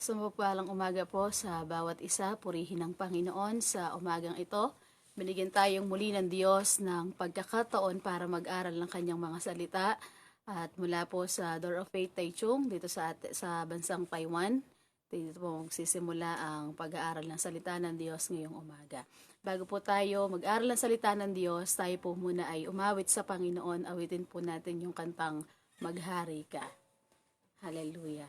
Sumagpalang umaga po sa bawat isa, purihin ng Panginoon sa umagang ito. Binigyan tayong muli ng Diyos ng pagkakataon para mag-aral ng kanyang mga salita. At mula po sa Door of Faith Taichung, dito sa bansang Taiwan, dito po magsisimula ang pag-aaral ng salita ng Diyos ngayong umaga. Bago po tayo mag-aaral ng salita ng Diyos, tayo po muna ay umawit sa Panginoon. Awitin po natin yung kantang Maghari Ka. Hallelujah.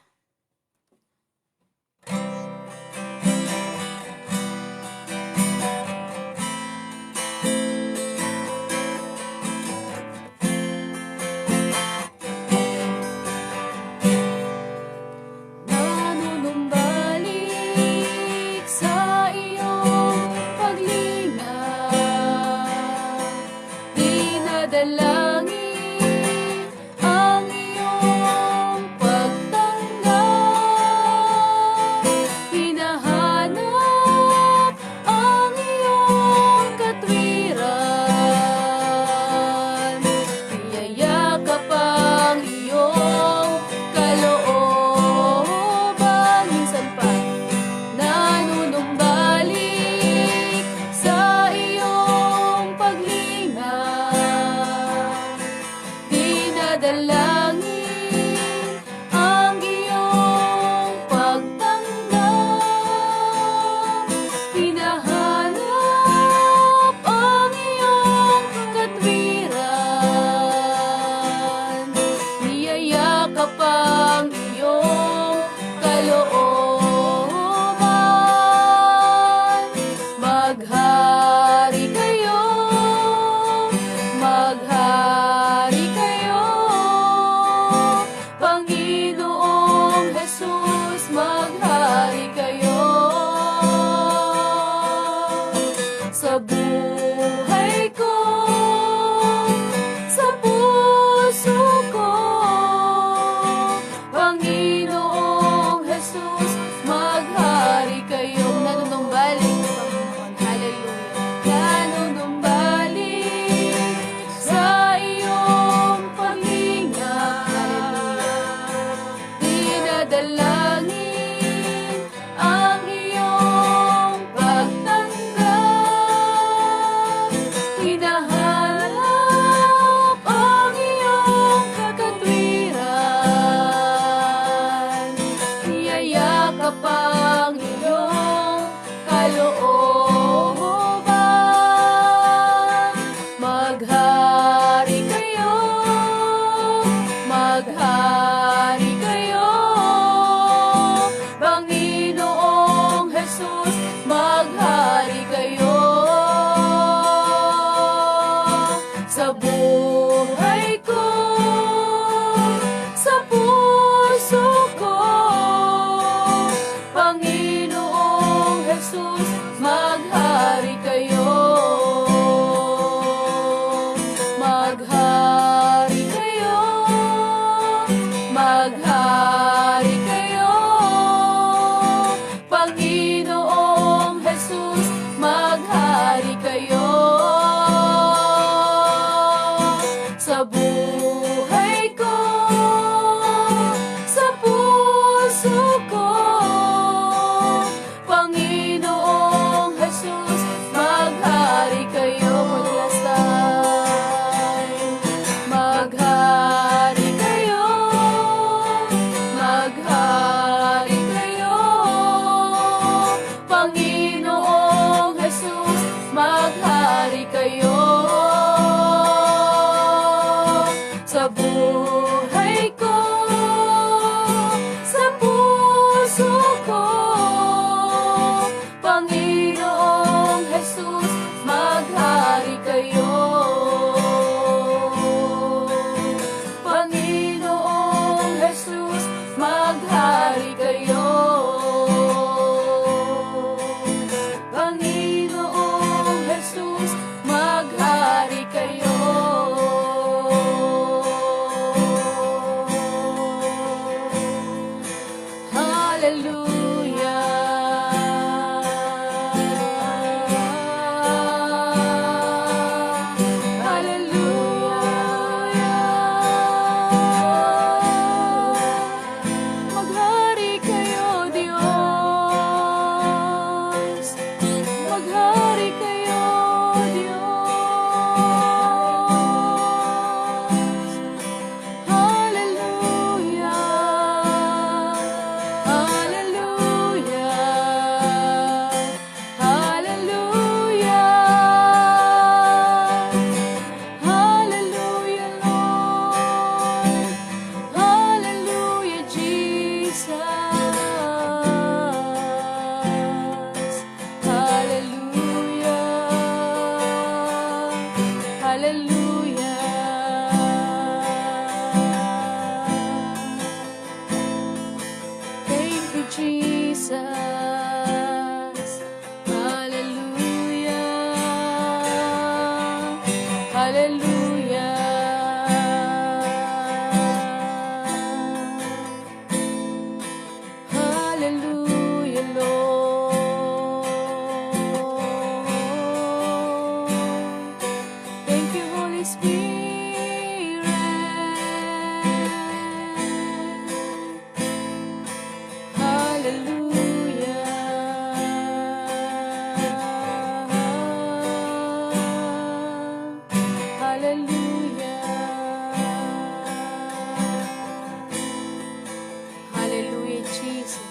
Jesus.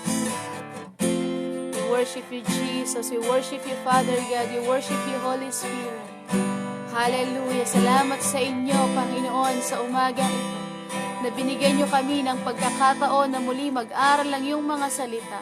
We worship you, Jesus. We worship you, Father God. We worship you, Holy Spirit. Hallelujah. Salamat sa inyo, Panginoon, sa umagang ito, na binigyan nyo kami ng pagkakataon na muli mag-aral lang yung mga salita.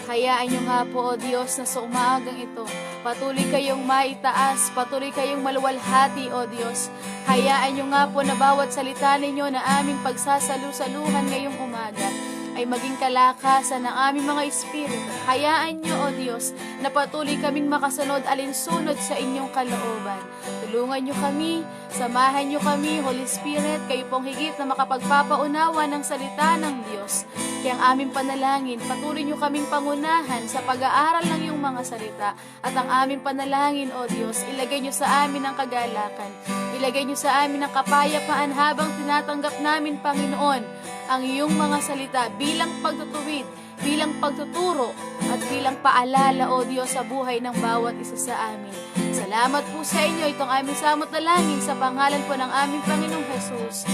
Hayaan nyo nga po, O Diyos, na sa umagang ito, patuloy kayong maitaas, patuloy kayong maluwalhati, O Diyos. Hayaan nyo nga po na bawat salita ninyo na aming pagsasalu-saluhan ngayong umaga ay maging kalakasan ng aming mga espiritu. Hayaan nyo, O Diyos, na patuloy kaming makasunod alinsunod sa inyong kalooban. Tulungan nyo kami, samahan nyo kami, Holy Spirit, kayo pong higit na makapagpapaunawa ng salita ng Diyos. Kaya ang aming panalangin, patuloy nyo kaming pangunahan sa pag-aaral ng iyong mga salita. At ang aming panalangin, O Diyos, ilagay nyo sa amin ang kagalakan. Ilagay nyo sa amin ang kapayapaan habang tinatanggap namin, Panginoon, ang iyong mga salita bilang pagtutuwid, bilang pagtuturo, at bilang paalala, O Diyos, sa buhay ng bawat isa sa amin. Salamat po sa inyo, itong aming samot dalangin sa pangalan po ng aming Panginoong Jesus.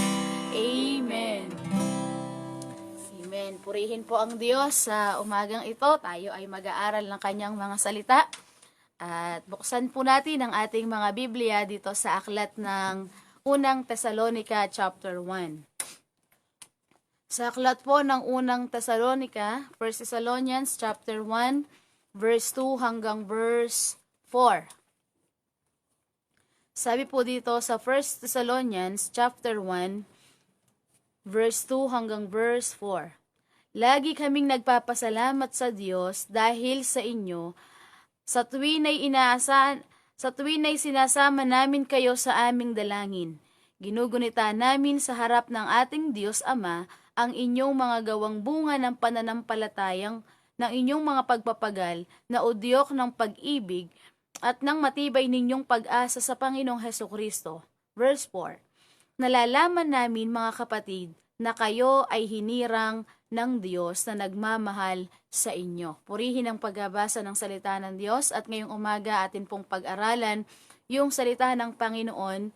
Amen. Amen. Purihin po ang Diyos sa umagang ito. Tayo ay mag-aaral ng kanyang mga salita. At buksan po natin ang ating mga Biblia dito sa aklat ng unang Tesalonica chapter 1. Sa aklat po ng unang Tesalonica, 1 Thessalonians chapter 1, verse 2 hanggang verse 4. Sabi po dito sa 1 Thessalonians chapter 1, verse 2 hanggang verse 4. Lagi kaming nagpapasalamat sa Diyos dahil sa inyo, sa tuwin ay sinasama namin kayo sa aming dalangin. Ginugunita namin sa harap ng ating Diyos Ama ang inyong mga gawang bunga ng pananampalatayang ng inyong mga pagpapagal na udyok ng pag-ibig at ng matibay ninyong pag-asa sa Panginoong Hesukristo. Verse 4. Nalalaman namin, mga kapatid, na kayo ay hinirang ng Diyos na nagmamahal sa inyo. Purihin ang pagbabasa ng salita ng Diyos at ngayong umaga atin pong pag-aralan yung salita ng Panginoon.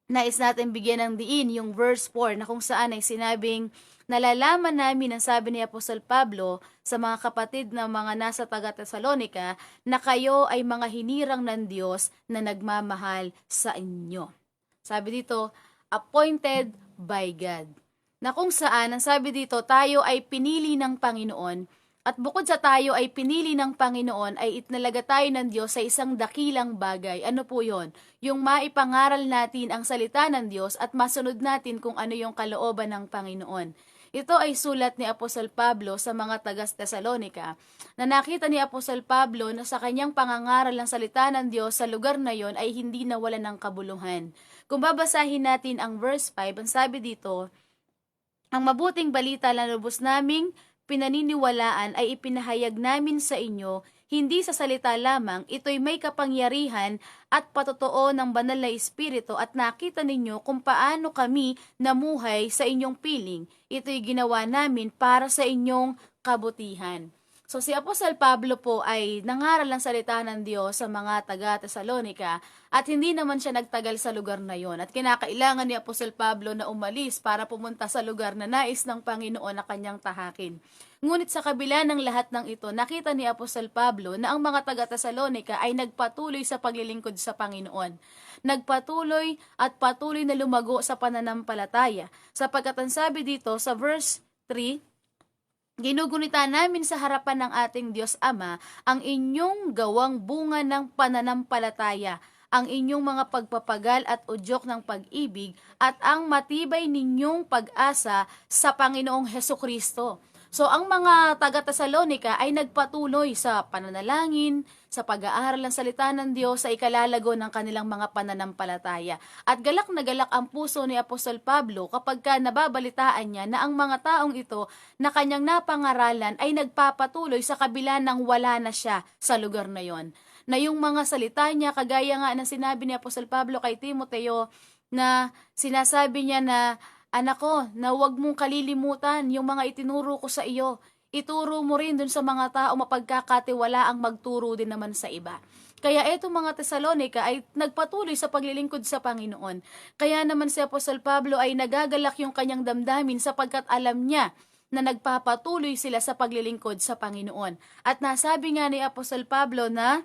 Nais natin bigyan ng diin yung verse 4 na kung saan ay sinabing, nalalaman namin ang sabi ni Apostol Pablo sa mga kapatid na mga nasa taga-Tesalonica na kayo ay mga hinirang ng Diyos na nagmamahal sa inyo. Sabi dito, appointed by God. Na kung saan, ang sabi dito, tayo ay pinili ng Panginoon. At bukod sa tayo ay pinili ng Panginoon, ay itnalaga tayo ng Diyos sa isang dakilang bagay. Ano po yon? Yung maipangaral natin ang salita ng Diyos at masunod natin kung ano yung kalooban ng Panginoon. Ito ay sulat ni Apostol Pablo sa mga taga-Tesalonica, na nakita ni Apostol Pablo na sa kanyang pangangaral ng salita ng Diyos sa lugar na yon ay hindi nawalan ng kabuluhan. Kung babasahin natin ang verse 5, ang sabi dito, ang mabuting balita na lubos naming pinaniniwalaan ay ipinahayag namin sa inyo, hindi sa salita lamang, ito'y may kapangyarihan at patotoo ng banal na Espiritu at nakita ninyo kung paano kami namuhay sa inyong piling. Ito'y ginawa namin para sa inyong kabutihan. So si Apostol Pablo po ay nangaral ng salita ng Diyos sa mga taga-Tesalonica at hindi naman siya nagtagal sa lugar na yon. At kinakailangan ni Apostol Pablo na umalis para pumunta sa lugar na nais ng Panginoon na kanyang tahakin. Ngunit sa kabila ng lahat ng ito, nakita ni Apostol Pablo na ang mga taga-Tesalonica ay nagpatuloy sa paglilingkod sa Panginoon. Nagpatuloy at patuloy na lumago sa pananampalataya. Sapagkat ang sabi dito sa verse 3, ginugunita namin sa harapan ng ating Diyos Ama ang inyong gawang bunga ng pananampalataya, ang inyong mga pagpapagal at udyok ng pag-ibig, at ang matibay ninyong pag-asa sa Panginoong Hesukristo. So, ang mga taga-Tesalonica ay nagpatuloy sa pananalangin, sa pag-aaral ng salita ng Diyos, sa ikalalago ng kanilang mga pananampalataya. At galak na galak ang puso ni Apostol Pablo kapag nababalitaan niya na ang mga taong ito na kanyang napangaralan ay nagpapatuloy sa kabila ng wala na siya sa lugar na yon. Na yung mga salita niya, kagaya nga ng sinabi ni Apostol Pablo kay Timoteo, na sinasabi niya na, anak ko, na huwag mong kalilimutan yung mga itinuro ko sa iyo. Ituro mo rin dun sa mga tao mapagkakatiwala ang magturo din naman sa iba. Kaya etong mga Tesalonica ay nagpatuloy sa paglilingkod sa Panginoon. Kaya naman si Apostol Pablo ay nagagalak yung kanyang damdamin sapagkat alam niya na nagpapatuloy sila sa paglilingkod sa Panginoon. At nasabi nga ni Apostol Pablo na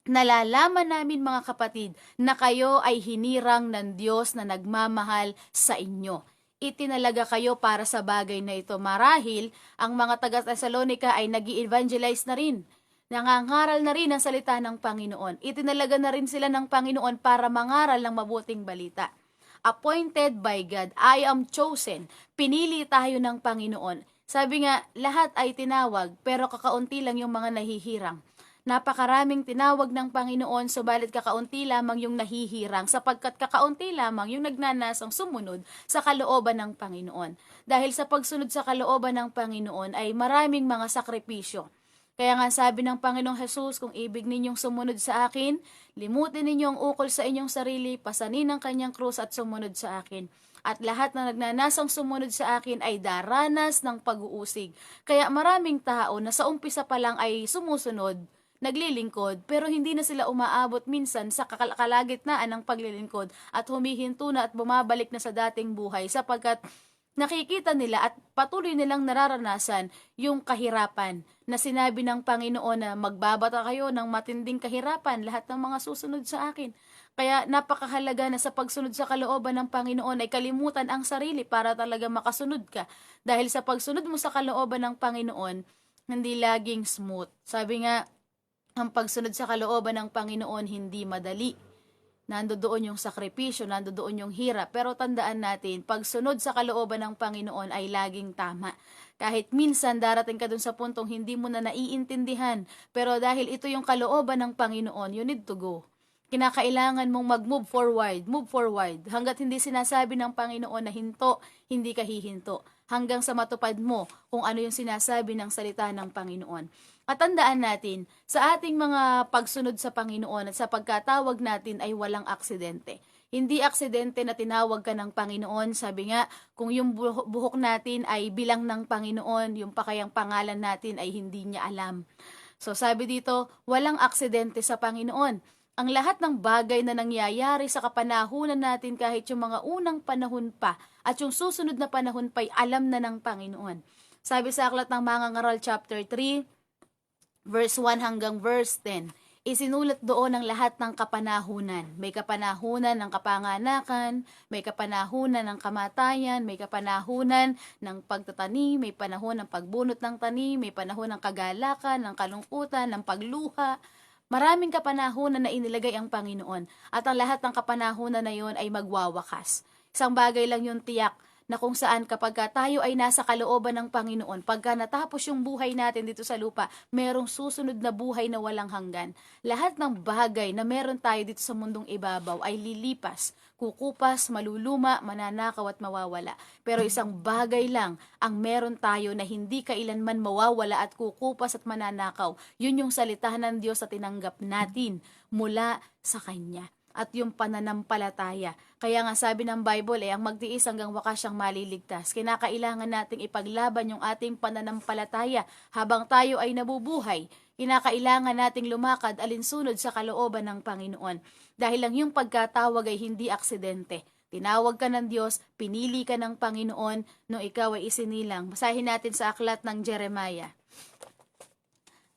nalalaman namin mga kapatid na kayo ay hinirang ng Diyos na nagmamahal sa inyo. Itinalaga kayo para sa bagay na ito. Marahil, ang mga taga-Thessalonica ay nag-i-evangelize na rin. Nangangaral na rin ang salita ng Panginoon. Itinalaga na rin sila ng Panginoon para mangaral ng mabuting balita. Appointed by God, I am chosen. Pinili tayo ng Panginoon. Sabi nga, lahat ay tinawag, pero kakaunti lang yung mga nahihirang. Napakaraming tinawag ng Panginoon, subalit kakaunti lamang yung nahihirang, sapagkat kakaunti lamang yung nagnanasang sumunod sa kalooban ng Panginoon. Dahil sa pagsunod sa kalooban ng Panginoon ay maraming mga sakripisyo. Kaya nga sabi ng Panginoong Hesus, kung ibig ninyong sumunod sa akin, limutin ninyo ang ukol sa inyong sarili, pasanin ang kanyang krus at sumunod sa akin. At lahat na nagnanasang sumunod sa akin ay daranas ng pag-uusig. Kaya maraming tao na sa umpisa pa lang ay sumusunod, naglilingkod, pero hindi na sila umaabot minsan sa kalagitnaan ng paglilingkod at humihinto na at bumabalik na sa dating buhay sapagkat nakikita nila at patuloy nilang nararanasan yung kahirapan na sinabi ng Panginoon na magbabata kayo ng matinding kahirapan lahat ng mga susunod sa akin. Kaya napakahalaga na sa pagsunod sa kalooban ng Panginoon ay kalimutan ang sarili para talaga makasunod ka. Dahil sa pagsunod mo sa kalooban ng Panginoon, hindi laging smooth. Sabi nga, ang pagsunod sa kalooban ng Panginoon hindi madali. Nandoon yung sakripisyo, nandoon yung hirap. Pero tandaan natin, pagsunod sa kalooban ng Panginoon ay laging tama. Kahit minsan darating ka dun sa puntong hindi mo na naiintindihan. Pero dahil ito yung kalooban ng Panginoon, you need to go. Kinakailangan mong mag-move forward, move forward. Hanggat hindi sinasabi ng Panginoon na hinto, hindi ka hihinto. Hanggang sa matupad mo kung ano yung sinasabi ng salita ng Panginoon. At tandaan natin, sa ating mga pagsunod sa Panginoon at sa pagkatawag natin ay walang aksidente. Hindi aksidente na tinawag ka ng Panginoon. Sabi nga, kung yung buhok natin ay bilang ng Panginoon, yung pakayang pangalan natin ay hindi niya alam. So sabi dito, walang aksidente sa Panginoon. Ang lahat ng bagay na nangyayari sa kapanahunan natin kahit yung mga unang panahon pa at yung susunod na panahon pa ay alam na ng Panginoon. Sabi sa Aklat ng Mangangaral chapter 3, verse 1 hanggang verse 10, isinulat doon ang lahat ng kapanahunan. May kapanahunan ng kapanganakan, may kapanahunan ng kamatayan, may kapanahunan ng pagtatanim, may panahon ng pagbunot ng tanim, may panahon ng kagalakan, ng kalungkutan, ng pagluha. Maraming kapanahunan na inilagay ang Panginoon at ang lahat ng kapanahunan na yon ay magwawakas. Isang bagay lang yung tiyak na kung saan kapag tayo ay nasa kalooban ng Panginoon, pagka natapos yung buhay natin dito sa lupa, merong susunod na buhay na walang hanggan. Lahat ng bagay na meron tayo dito sa mundong ibabaw ay lilipas, kukupas, maluluma, mananakaw at mawawala. Pero isang bagay lang ang meron tayo na hindi kailanman mawawala at kukupas at mananakaw. Yun yung salita ng Diyos na tinanggap natin mula sa Kanya. At yung pananampalataya. Kaya nga sabi ng Bible ang magtiis hanggang wakas siyang maliligtas. Kinakailangan nating ipaglaban yung ating pananampalataya habang tayo ay nabubuhay. Kinakailangan nating lumakad alinsunod sa kalooban ng Panginoon. Dahil lang yung pagkatawag ay hindi aksidente. Tinawag ka ng Diyos, pinili ka ng Panginoon nung ikaw ay isinilang. Basahin natin sa aklat ng Jeremiah.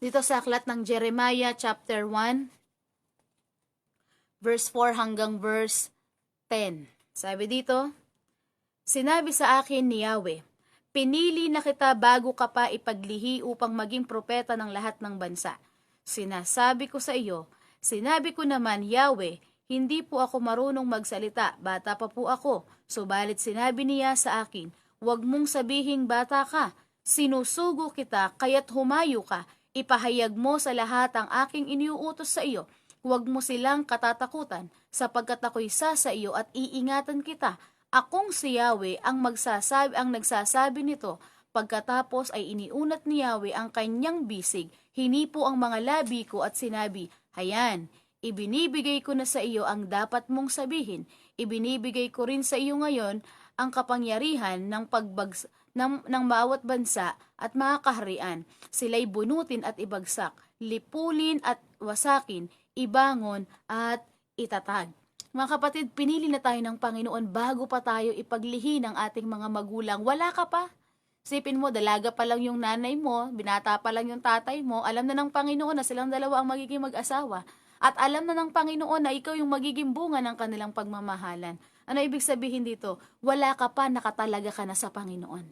Dito sa aklat ng Jeremiah chapter 1, verse 4 hanggang verse 10. Sabi dito, sinabi sa akin ni Yahweh, pinili na kita bago ka pa ipaglihi upang maging propeta ng lahat ng bansa. Sinasabi ko sa iyo, sinabi ko naman, Yahweh, hindi po ako marunong magsalita, bata pa po ako. Subalit sinabi niya sa akin, huwag mong sabihing bata ka, sinusugo kita kaya't humayo ka, ipahayag mo sa lahat ang aking iniuutos sa iyo. Huwag mo silang katatakutan, sapagkat ako'y sa iyo at iingatan kita. Akong si Yahweh ang nagsasabi nito. Pagkatapos ay iniunat ni Yahweh ang kanyang bisig, hinipo ang mga labi ko at sinabi, hayan, ibinibigay ko na sa iyo ang dapat mong sabihin. Ibinibigay ko rin sa iyo ngayon ang kapangyarihan ng bawat bansa at mga kaharian. Sila'y bunutin at ibagsak, lipulin at wasakin, ibangon at itatag. Mga kapatid, pinili na tayo ng Panginoon bago pa tayo ipaglihi ng ating mga magulang. Wala ka pa. Isipin mo, dalaga pa lang yung nanay mo, binata pa lang yung tatay mo, alam na ng Panginoon na silang dalawa ang magiging mag-asawa. At alam na ng Panginoon na ikaw yung magiging bunga ng kanilang pagmamahalan. Ano ibig sabihin dito? Wala ka pa, nakatalaga ka na sa Panginoon.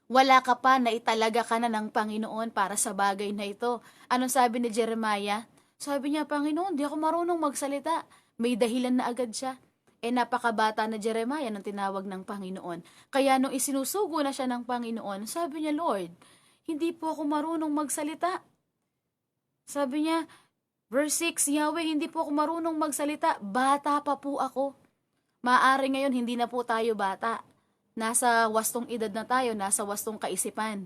Wala ka pa, naitalaga ka na ng Panginoon para sa bagay na ito. Anong sabi ni Jeremiah? Sabi niya, Panginoon, di ako marunong magsalita. May dahilan na agad siya. Napakabata na Jeremiah nang tinawag ng Panginoon. Kaya nung isinusugo na siya ng Panginoon, sabi niya, Lord, hindi po ako marunong magsalita. Sabi niya, verse 6, Yahweh, hindi po ako marunong magsalita. Bata pa po ako. Maaari ngayon, hindi na po tayo bata. Nasa wastong edad na tayo, nasa wastong kaisipan.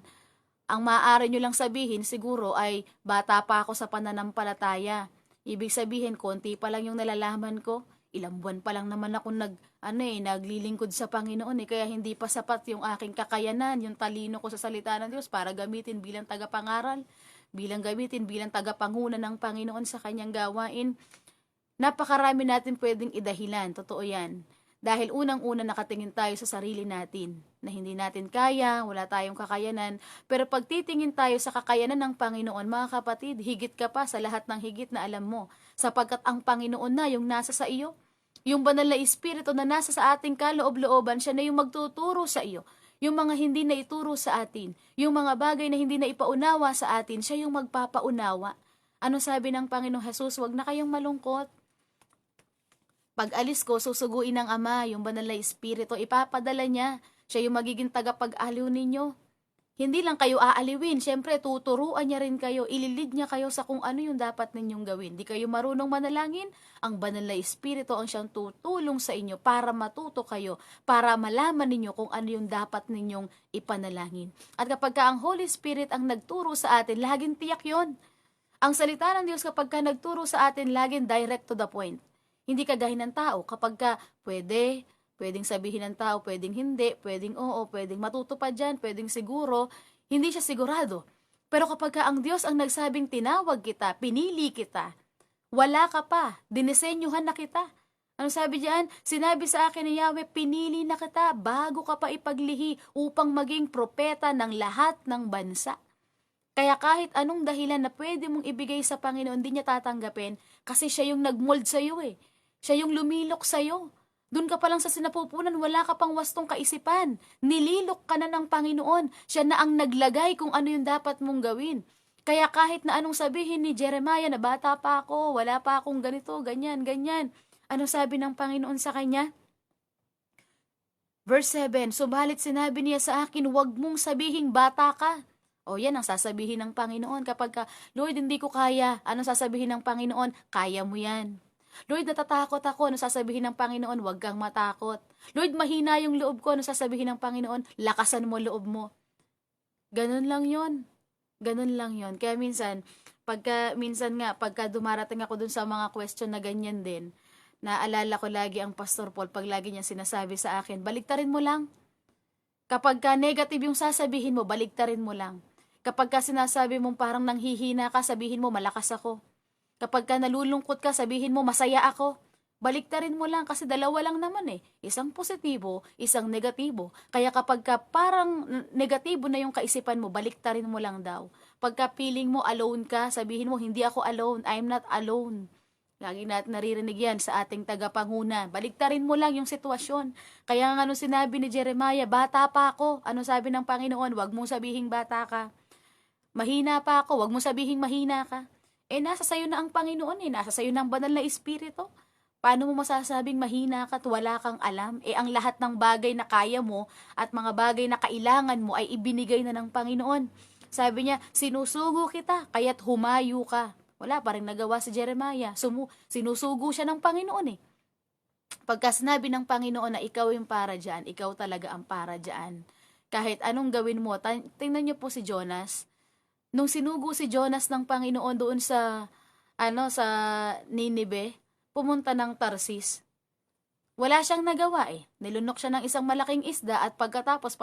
Ang maaari nyo lang sabihin siguro ay bata pa ako sa pananampalataya. Ibig sabihin, konti pa lang yung nalalaman ko. Ilang buwan pa lang naman ako naglilingkod sa Panginoon kaya hindi pa sapat yung aking kakayanan, yung talino ko sa salita ng Diyos para gamitin bilang tagapangaral, gamitin bilang tagapanguna ng Panginoon sa kanyang gawain. Napakarami natin pwedeng idahilan, totoo yan. Dahil unang-una nakatingin tayo sa sarili natin, na hindi natin kaya, wala tayong kakayanan. Pero pag titingin tayo sa kakayanan ng Panginoon, mga kapatid, higit ka pa sa lahat ng higit na alam mo. Sapagkat ang Panginoon na yung nasa sa iyo. Yung banal na Espiritu na nasa sa ating kaloob-looban, siya na yung magtuturo sa iyo. Yung mga hindi na ituro sa atin, yung mga bagay na hindi na ipaunawa sa atin, siya yung magpapaunawa. Ano sabi ng Panginoong Jesus? Huwag na kayong malungkot. Pag alis ko, susuguin ng Ama, yung banal na Espiritu, ipapadala niya. Siya yung magiging tagapag-aliw ninyo. Hindi lang kayo aaliwin, syempre tuturuan niya rin kayo, ililid niya kayo sa kung ano yung dapat ninyong gawin. Di kayo marunong manalangin, ang banal na Espiritu ang siyang tutulong sa inyo para matuto kayo, para malaman ninyo kung ano yung dapat ninyong ipanalangin. At kapag ka ang Holy Spirit ang nagturo sa atin, laging tiyak yon. Ang salita ng Diyos kapag ka nagturo sa atin, laging direct to the point. Hindi kagaya ng tao, kapag ka pwedeng sabihin ng tao, pwedeng hindi, pwedeng oo, pwedeng matutupad dyan, pwedeng siguro, hindi siya sigurado. Pero kapag ka ang Diyos ang nagsabing tinawag kita, pinili kita, wala ka pa, dinisenyuhan na kita. Ano sabi diyan? Sinabi sa akin ni Yahweh, pinili na kita bago ka pa ipaglihi upang maging propeta ng lahat ng bansa. Kaya kahit anong dahilan na pwede mong ibigay sa Panginoon, hindi niya tatanggapin kasi siya yung nagmold sa iyo eh. Siya yung lumilok sa'yo. Doon ka pa lang sa sinapupunan, wala ka pang wastong kaisipan. Nililok ka na ng Panginoon. Siya na ang naglagay kung ano yung dapat mong gawin. Kaya kahit na anong sabihin ni Jeremiah na bata pa ako, wala pa akong ganito, ganyan, ganyan. Ano sabi ng Panginoon sa kanya? Verse 7, subalit sinabi niya sa akin, huwag mong sabihing bata ka. O yan ang sasabihin ng Panginoon kapag ka, Lord, hindi ko kaya. Anong sasabihin ng Panginoon? Kaya mo yan. Lord, natatakot ako. Ano sasabihin ng Panginoon? Huwag kang matakot. Lord, mahina yung loob ko. Ano sasabihin ng Panginoon? Lakasan mo loob mo. Ganun lang yon. Ganun lang yon. Kaya minsan pagka dumarating ako dun sa mga question na ganyan din, naalala ko lagi ang Pastor Paul pag lagi niya sinasabi sa akin, baliktarin mo lang. Kapag ka negative yung sasabihin mo, baliktarin mo lang. Kapag ka sinasabi mong parang nanghihina ka, sabihin mo, malakas ako. Kapag ka nalulungkot ka, sabihin mo, masaya ako. Baliktarin mo lang kasi dalawa lang naman eh. Isang positibo, isang negatibo. Kaya kapag ka parang negatibo na yung kaisipan mo, baliktarin mo lang daw. Pagka feeling mo alone ka, sabihin mo, hindi ako alone, I'm not alone. Lagi natin naririnig yan sa ating tagapanguna. Baliktarin mo lang yung sitwasyon. Kaya nga ano sinabi ni Jeremiah, bata pa ako. Ano sabi ng Panginoon? Huwag mong sabihing bata ka. Mahina pa ako, huwag mong sabihing mahina ka. Nasa sayo na ang Panginoon nasa sayo na ang banal na Espiritu. Paano mo masasabing mahina ka at wala kang alam? Ang lahat ng bagay na kaya mo at mga bagay na kailangan mo ay ibinigay na ng Panginoon. Sabi niya, sinusugo kita, kaya't humayo ka. Wala pa rin nagawa si Jeremiah. Sinusugo siya ng Panginoon Pagka sinabi ng Panginoon na ikaw yung para dyan, ikaw talaga ang para dyan. Kahit anong gawin mo, tingnan niyo po si Jonas. Nung sinugo si Jonas ng Panginoon doon sa Ninive, pumunta ng Tarsis. Wala siyang nagawa Nilunok siya ng isang malaking isda at pagkatapos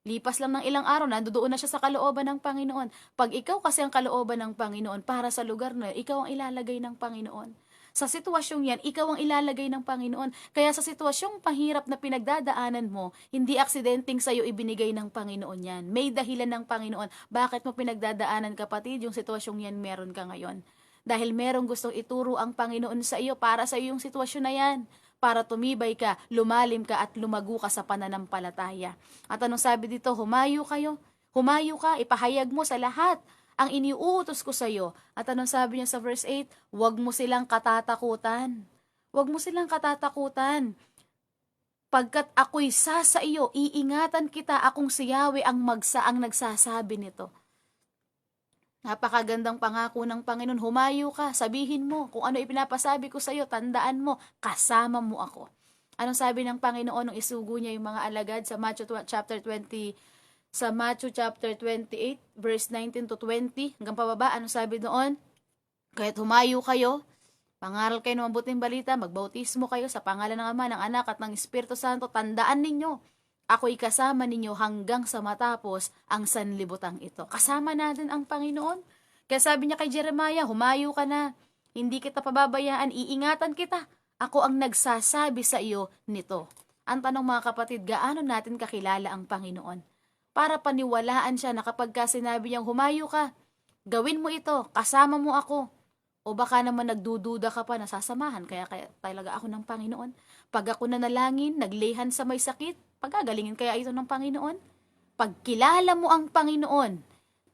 lipas lang ng ilang araw, nandoon na siya sa kalooban ng Panginoon. Pag ikaw kasi ang kalooban ng Panginoon para sa lugar na ikaw ang ilalagay ng Panginoon. Sa sitwasyong yan, ikaw ang ilalagay ng Panginoon. Kaya sa sitwasyong pahirap na pinagdadaanan mo, hindi aksidenteng sa'yo ibinigay ng Panginoon yan. May dahilan ng Panginoon. Bakit mo pinagdadaanan, kapatid, yung sitwasyong yan meron ka ngayon? Dahil merong gustong ituro ang Panginoon sa iyo para sa iyo yung sitwasyon na yan. Para tumibay ka, lumalim ka at lumago ka sa pananampalataya. At anong sabi dito? Humayo kayo. Humayo ka, ipahayag mo sa lahat ang iniuutos ko sa iyo. At anong sabi niya sa verse 8? Huwag mo silang katatakutan. Huwag mo silang katatakutan. Pagkat ako'y sa iyo, iingatan kita, akong si Yahweh ang nagsasabi nito. Napakagandang pangako ng Panginoon. Humayo ka, sabihin mo kung ano ipinapasabi ko sa iyo, tandaan mo, kasama mo ako. Anong sabi ng Panginoon nung isugo niya yung mga alagad sa Matthew chapter 28 verse 19 to 20 hanggang pababa? Anong sabi doon? Kaya't humayo kayo, pangaral kayo ng mabuting balita, magbautismo kayo sa pangalan ng Ama, ng Anak at ng Espiritu Santo. Tandaan ninyo, ako'y kasama ninyo hanggang sa matapos ang sanlibutang ito. Kasama natin ang Panginoon. Kaya sabi niya kay Jeremiah, humayo ka na. Hindi kita pababayaan, iingatan kita. Ako ang nagsasabi sa iyo nito. Ang tanong mga kapatid, gaano natin kakilala ang Panginoon? Para paniwalaan siya na kapag sinabi niyang humayo ka, gawin mo ito, kasama mo ako. O baka naman nagdududa ka pa, nasasamahan, kaya talaga ako ng Panginoon. Pag ako nanalangin, naglehan sa may sakit, pagagalingin kaya ito ng Panginoon? Pag kilala mo ang Panginoon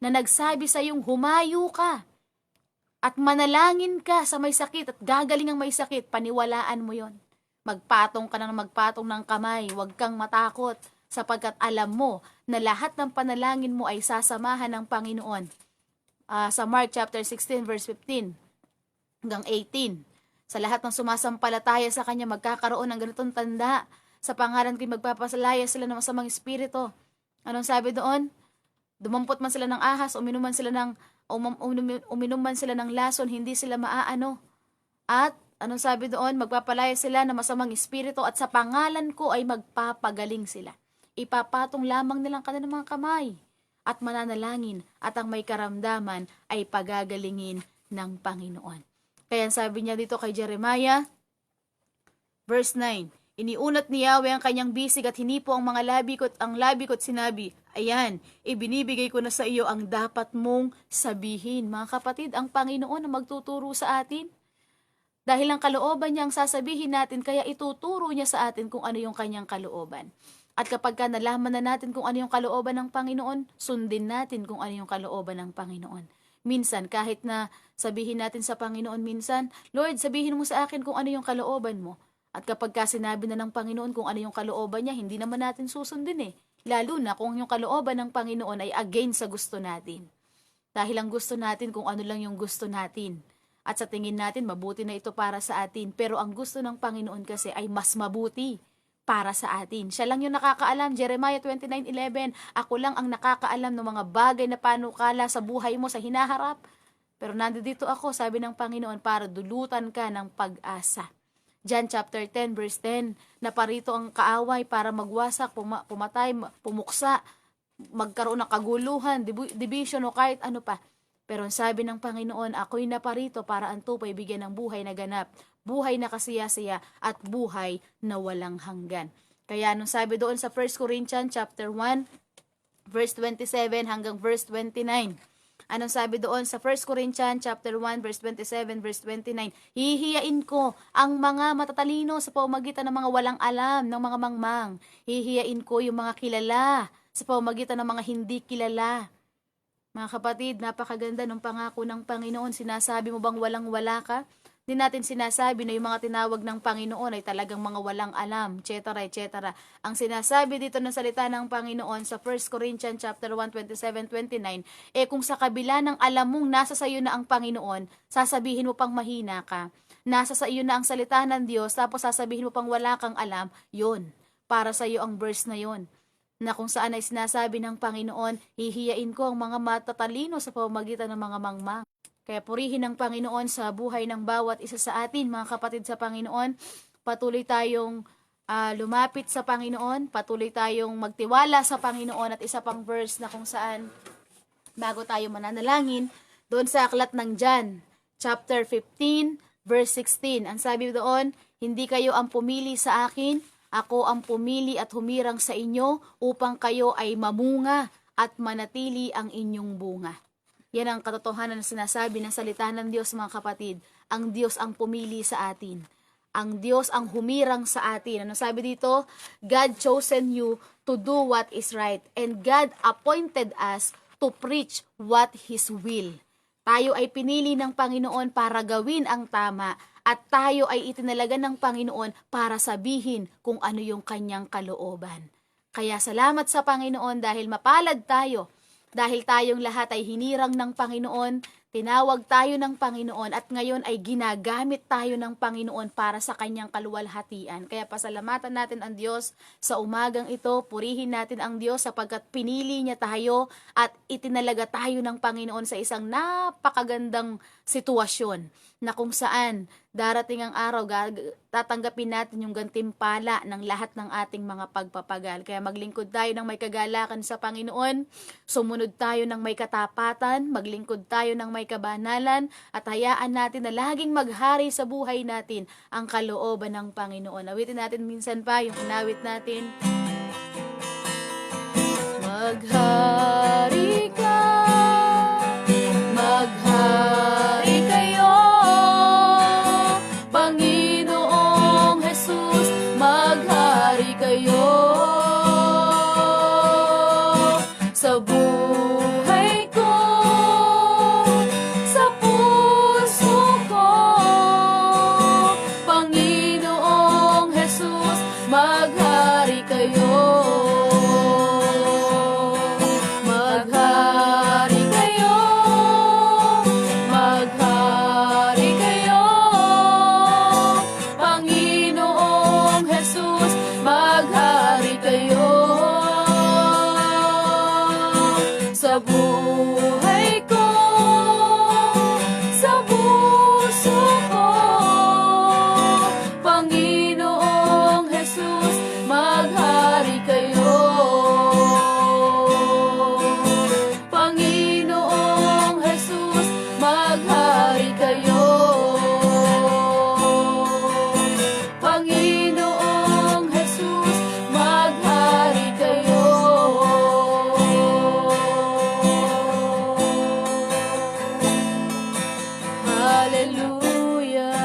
na nagsabi sa iyong humayo ka at manalangin ka sa may sakit at gagaling ang may sakit, paniwalaan mo yon. Magpatong ka na magpatong ng kamay, huwag kang matakot sapagkat alam mo na lahat ng panalangin mo ay sasamahan ng Panginoon. Sa Mark chapter 16 verse 15 hanggang 18, sa lahat ng sumasampalataya sa Kanya magkakaroon ng ganitong tanda. Sa pangalan ko'y magpapasalaya sila ng masamang espiritu. Anong sabi doon? Dumampot man sila ng ahas, uminom man sila ng lason, hindi sila maaano. At anong sabi doon? Magpapalaya sila ng masamang espiritu at sa pangalan ko ay magpapagaling sila. Ipapatong lamang nilang kanilang mga kamay at mananalangin at ang may karamdaman ay pagagalingin ng Panginoon. Kaya sabi niya dito kay Jeremiah, verse 9, iniunat ni Yahweh ang kanyang bisig at hinipo ang mga labi ko't sinabi, ayan, ibinibigay ko na sa iyo ang dapat mong sabihin. Mga kapatid, ang Panginoon ang magtuturo sa atin. Dahil ang kalooban niya ang sasabihin natin, kaya ituturo niya sa atin kung ano yung kanyang kalooban. At kapag nalaman na natin kung ano yung kalooban ng Panginoon, sundin natin kung ano yung kalooban ng Panginoon. Minsan, kahit na sabihin natin sa Panginoon minsan, Lord, sabihin mo sa akin kung ano yung kalooban mo. At kapag sinabi na ng Panginoon kung ano yung kalooban niya, hindi naman natin susundin eh. Lalo na kung yung kalooban ng Panginoon ay against sa gusto natin. Dahil ang gusto natin kung ano lang yung gusto natin. At sa tingin natin, mabuti na ito para sa atin. Pero ang gusto ng Panginoon kasi ay mas mabuti para sa atin. Siya lang yung nakakaalam. Jeremiah 29:11, ako lang ang nakakaalam ng mga bagay na panukala sa buhay mo sa hinaharap. Pero nandito ako, sabi ng Panginoon, para dulutan ka ng pag-asa. John chapter 10 verse 10, naparito ang kaaway para magwasak, pumatay, pumuksa, magkaroon ng kaguluhan, division o kahit ano pa. Pero ang sabi ng Panginoon, ako'y naparito para ang tupay bigyan ng buhay na ganap, buhay na kasiyasiya at buhay na walang hanggan. Kaya anong sabi doon sa 1 Corinthians chapter 1 verse 27 hanggang verse 29. Anong sabi doon sa 1 Corinthians chapter 1 verse 27 verse 29? Hihiyain ko ang mga matatalino sa pamamagitan ng mga walang alam, ng mga mangmang. Hihiyain ko yung mga kilala sa pamamagitan ng mga hindi kilala. Mga kapatid, napakaganda ng pangako ng Panginoon. Sinasabi mo bang walang-wala ka? Di natin sinasabi na yung mga tinawag ng Panginoon ay talagang mga walang alam, etc., etc. Ang sinasabi dito ng salita ng Panginoon sa 1 Corinthians chapter 1, 27-29, kung sa kabila ng alam mong nasa sa iyo na ang Panginoon, sasabihin mo pang mahina ka. Nasa sa iyo na ang salita ng Diyos, tapos sasabihin mo pang wala kang alam, yun. Para sa iyo ang verse na yun. Na kung saan ay sinasabi ng Panginoon, hihiyain ko ang mga matatalino sa pamamagitan ng mga mangmang. Kaya purihin ng Panginoon sa buhay ng bawat isa sa atin, mga kapatid sa Panginoon. Patuloy tayong lumapit sa Panginoon, patuloy tayong magtiwala sa Panginoon. At isa pang verse na kung saan, bago tayo mananalangin, doon sa aklat ng John, chapter 15, verse 16. Ang sabi doon, hindi kayo ang pumili sa akin, ako ang pumili at humirang sa inyo upang kayo ay mamunga at manatili ang inyong bunga. Yan ang katotohanan na sinasabi ng salita ng Diyos, mga kapatid. Ang Diyos ang pumili sa atin. Ang Diyos ang humirang sa atin. Ano sabi dito? God chosen you to do what is right, and God appointed us to preach what His will. Tayo ay pinili ng Panginoon para gawin ang tama, at tayo ay itinalaga ng Panginoon para sabihin kung ano yung kanyang kalooban. Kaya salamat sa Panginoon dahil mapalad tayo, dahil tayong lahat ay hinirang ng Panginoon, tinawag tayo ng Panginoon, at ngayon ay ginagamit tayo ng Panginoon para sa kanyang kaluwalhatian. Kaya pasalamatan natin ang Diyos sa umagang ito, purihin natin ang Diyos sapagkat pinili niya tayo at itinalaga tayo ng Panginoon sa isang napakagandang sitwasyon na kung saan darating ang araw, tatanggapin natin yung gantimpala ng lahat ng ating mga pagpapagal. Kaya maglingkod tayo ng may kagalakan sa Panginoon, sumunod tayo ng may katapatan, maglingkod tayo ng may kabanalan, at hayaan natin na laging maghari sa buhay natin ang kalooban ng Panginoon. Awitin natin minsan pa yung inawit natin. Maghari ka, maghari kayo, Panginoong Jesus, maghari kayo sa buhay ko, sa puso ko, Panginoong Jesus, maghari kayo. Maghari kayo, maghari kayo, Panginoong Jesus, maghari kayo sa buhay ko, sa puso ko, Panginoong Jesus, maghari kayo. Panginoong Jesus, maghari kayo. Panginoong Jesus, maghari kayo. Hallelujah.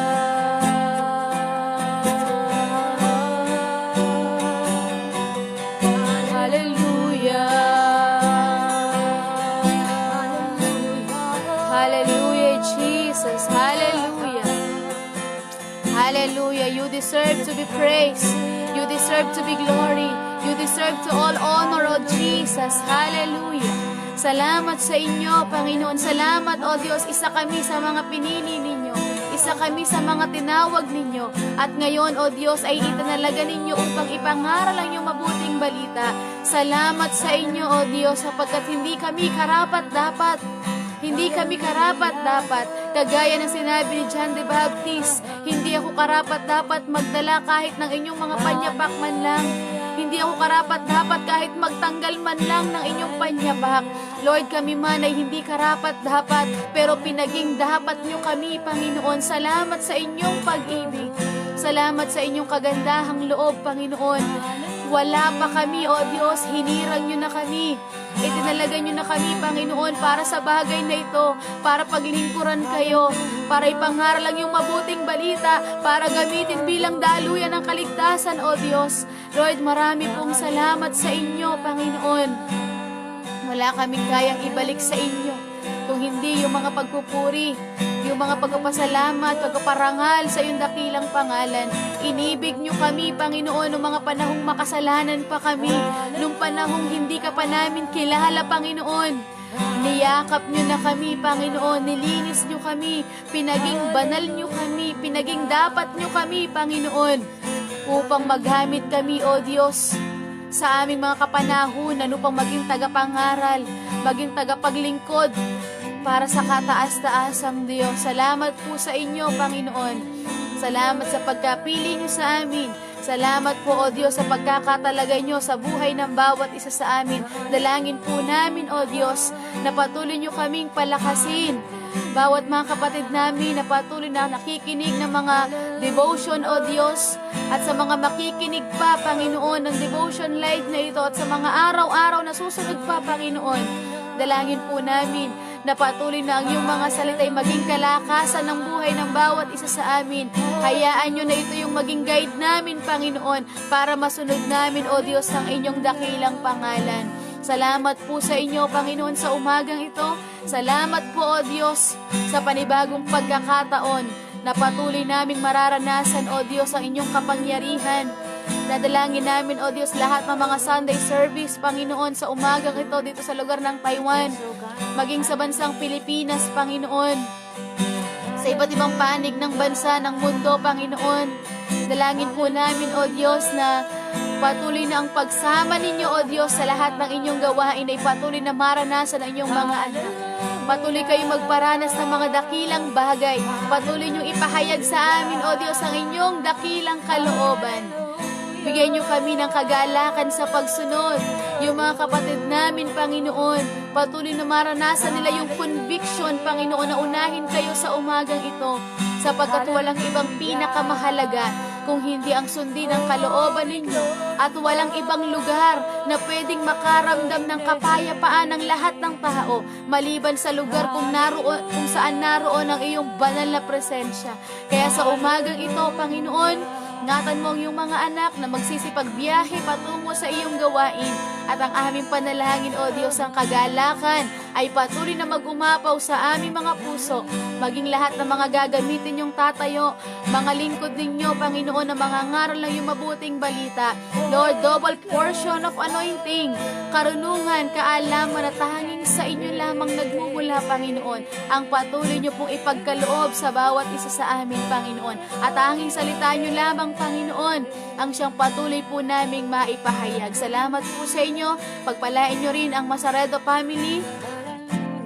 Hallelujah. Hallelujah, Jesus. Hallelujah. Hallelujah. You deserve to be praised. You deserve to be glory. You deserve to all honor, O Jesus. Hallelujah. Salamat sa inyo, Panginoon. Salamat, O Diyos. Isa kami sa mga pinili ninyo. Isa kami sa mga tinawag ninyo. At ngayon, O Diyos, ay itinalaga ninyo upang ipangaral ang iyong mabuting balita. Salamat sa inyo, O Diyos, sapagkat hindi kami karapat-dapat. Hindi kami karapat-dapat. Kagaya ng sinabi ni John the Baptist, hindi ako karapat-dapat magdala kahit ng inyong mga panyapak man lang. Hindi ako karapat-dapat kahit magtanggal man lang ng inyong panyapak. Lord, kami man ay hindi karapat-dapat, pero pinaging dapat nyo kami, Panginoon. Salamat sa inyong pag-ibig. Salamat sa inyong kagandahang loob, Panginoon. Wala pa kami, O Diyos, hinirang nyo na kami. Itinalaga nyo na kami, Panginoon, para sa bagay na ito, para paglingkuran kayo, para ipangaral ang iyong mabuting balita, para gamitin bilang daluyan ng kaligtasan, O Diyos. Lord, marami pong salamat sa inyo, Panginoon. Wala kaming kayang ibalik sa inyo kung hindi yung mga pagpupuri, yung mga pagpapasalamat, pagpaparangal sa iyong dakilang pangalan. Inibig niyo kami, Panginoon, noong mga panahong makasalanan pa kami, noong panahong hindi ka pa namin kilala, Panginoon. Niyakap niyo na kami, Panginoon, nilinis niyo kami, pinaging banal niyo kami, pinaging dapat niyo kami, Panginoon, upang magamit kami, O Diyos, sa aming mga kapanahunan upang maging tagapangaral, maging tagapaglingkod para sa kataas-taasang Diyos. Salamat po sa inyo, Panginoon. Salamat sa pagkapili niyo sa amin. Salamat po, O Diyos, sa pagkakatalagay niyo sa buhay ng bawat isa sa amin. Dalangin po namin, O Diyos, na patuloy niyo kaming palakasin. bawat mga kapatid namin na patuloy na nakikinig ng mga devotion, O Diyos, at sa mga makikinig pa, Panginoon, ng devotion live na ito, at sa mga araw-araw na susunod pa, Panginoon. Dalangin po namin na patuloy na ang iyong mga salita ay maging kalakasan ng buhay ng bawat isa sa amin. Hayaan nyo na ito yung maging guide namin, Panginoon, para masunod namin, O Diyos, ang inyong dakilang pangalan. Salamat po sa inyo, Panginoon, sa umagang ito. Salamat po, O Diyos, sa panibagong pagkakataon na patuloy naming mararanasan, O Diyos, ang inyong kapangyarihan. Nadalangin namin, O Diyos, lahat ng mga Sunday service, Panginoon, sa umagang ito dito sa lugar ng Taiwan, maging sa bansang Pilipinas, Panginoon, sa iba't ibang panig ng bansa, ng mundo, Panginoon. Dalangin po namin, O Diyos, na patuloy na ang pagsama ninyo, O Diyos, sa lahat ng inyong gawain ay patuloy na maranasan ang inyong mga anak. Patuloy kayong magparanas ng mga dakilang bagay. Patuloy niyong ipahayag sa amin, O Diyos, ang inyong dakilang kalooban. Bigyan niyo kami ng kagalakan sa pagsunod. Yung mga kapatid namin, Panginoon, patuloy na maranasan nila yung conviction, Panginoon, na unahin kayo sa umagang ito, sapagkat walang ibang pinakamahalaga kung hindi ang sundin ng kalooban ninyo, at walang ibang lugar na pwedeng makaramdam ng kapayapaan ng lahat ng tao maliban sa lugar kung saan naroon ang iyong banal na presensya. Kaya sa umagang ito, Panginoon, ingatan mo ang iyong mga anak na magsisipagbiyahe patungo sa iyong gawain, at ang aming panalangin, O Diyos, ang kagalakan ay patuloy na mag-umapaw sa aming mga puso, maging lahat ng mga gagamitin yung tatayo, mga lingkod ninyo, Panginoon, na mga ngaral ng iyong mabuting balita. Lord, double portion of anointing, karunungan, kaalaman na tanging sa inyo lamang nagmumula, Panginoon, ang patuloy niyo pong ipagkaloob sa bawat isa sa amin, Panginoon, at tanging salita niyo lamang, Panginoon, ang siyang patuloy po naming maipahayag. Salamat po sa inyo. Pagpalain niyo rin ang Masaredo family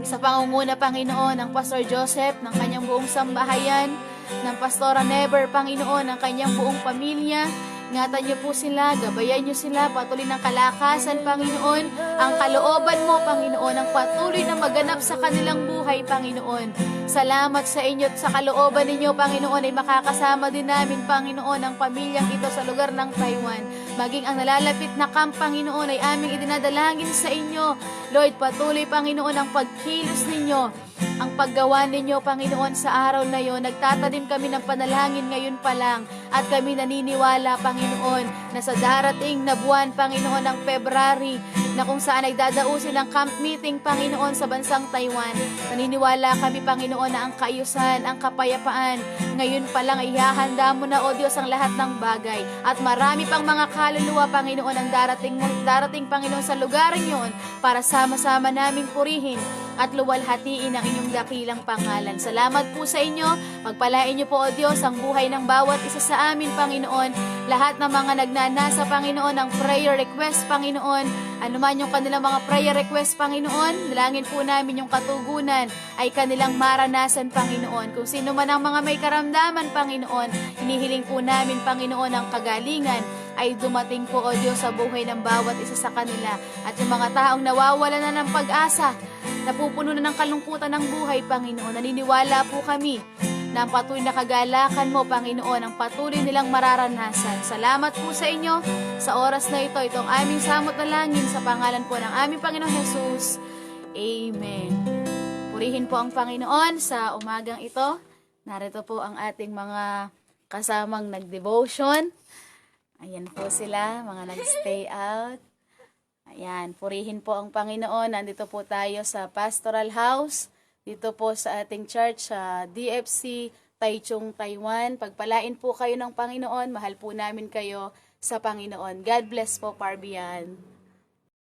sa pangunguna, Panginoon, ng Pastor Joseph, ng kanyang buong sambahayan, ng Pastora Never, Panginoon, ng kanyang buong pamilya. Ingatan niyo po sila, gabayan niyo sila, patuloy ng kalakasan, Panginoon, ang kalooban mo, Panginoon, ang patuloy na maganap sa kanilang buhay, Panginoon. Salamat sa inyo at sa kalooban ninyo, Panginoon, ay makakasama din namin, Panginoon, ang pamilyang ito sa lugar ng Taiwan. Maging ang nalalapit na camp, Panginoon, ay aming idinadalangin sa inyo. Lord, patuloy, Panginoon, ang pagkilos ninyo, ang paggawa ninyo, Panginoon, sa araw na yon. Nagtatanim kami ng panalangin ngayon pa lang, at kami naniniwala, Panginoon, na sa darating na buwan, Panginoon, ng February, na kung saan ay dadausin ang camp meeting, Panginoon, sa bansang Taiwan. Naniniwala kami, Panginoon, na ang kaayusan, ang kapayapaan, ngayon pa lang ay ihahanda mo na, O Diyos, ang lahat ng bagay. At marami pang mga kaluluwa, Panginoon, ang darating, Panginoon, sa lugar yon, para sama-sama namin purihin at luwalhatiin ang inyong dakilang pangalan. Salamat po sa inyo. Pagpalain niyo po, O Diyos, ang buhay ng bawat isa sa amin, Panginoon. Lahat ng mga nagnanasa, Panginoon, ng prayer request, Panginoon. Ano man yung kanilang mga prayer request, Panginoon, dalangin po namin yung katugunan ay kanilang maranasan, Panginoon. Kung sino man ang mga may karamdaman, Panginoon, hinihiling po namin, Panginoon, ang kagalingan ay dumating po, O Diyos, sa buhay ng bawat isa sa kanila. At yung mga taong nawawala na ng pag-asa, napupuno na ng kalungkutan ng buhay, Panginoon, naniniwala po kami na ang patuloy na kagalakan mo, Panginoon, ang patuloy nilang mararanasan. Salamat po sa inyo sa oras na ito. Itong aming samot na langin sa pangalan po ng aming Panginoong Jesus. Amen. Purihin po ang Panginoon sa umagang ito. Narito po ang ating mga kasamang nag-devotion. Ayan po sila, mga nag-stay out. Ayan, purihin po ang Panginoon. Nandito po tayo sa Pastoral House. Dito po sa ating church sa DFC, Taichung, Taiwan. Pagpalain po kayo ng Panginoon. Mahal po namin kayo sa Panginoon. God bless po, Parbian.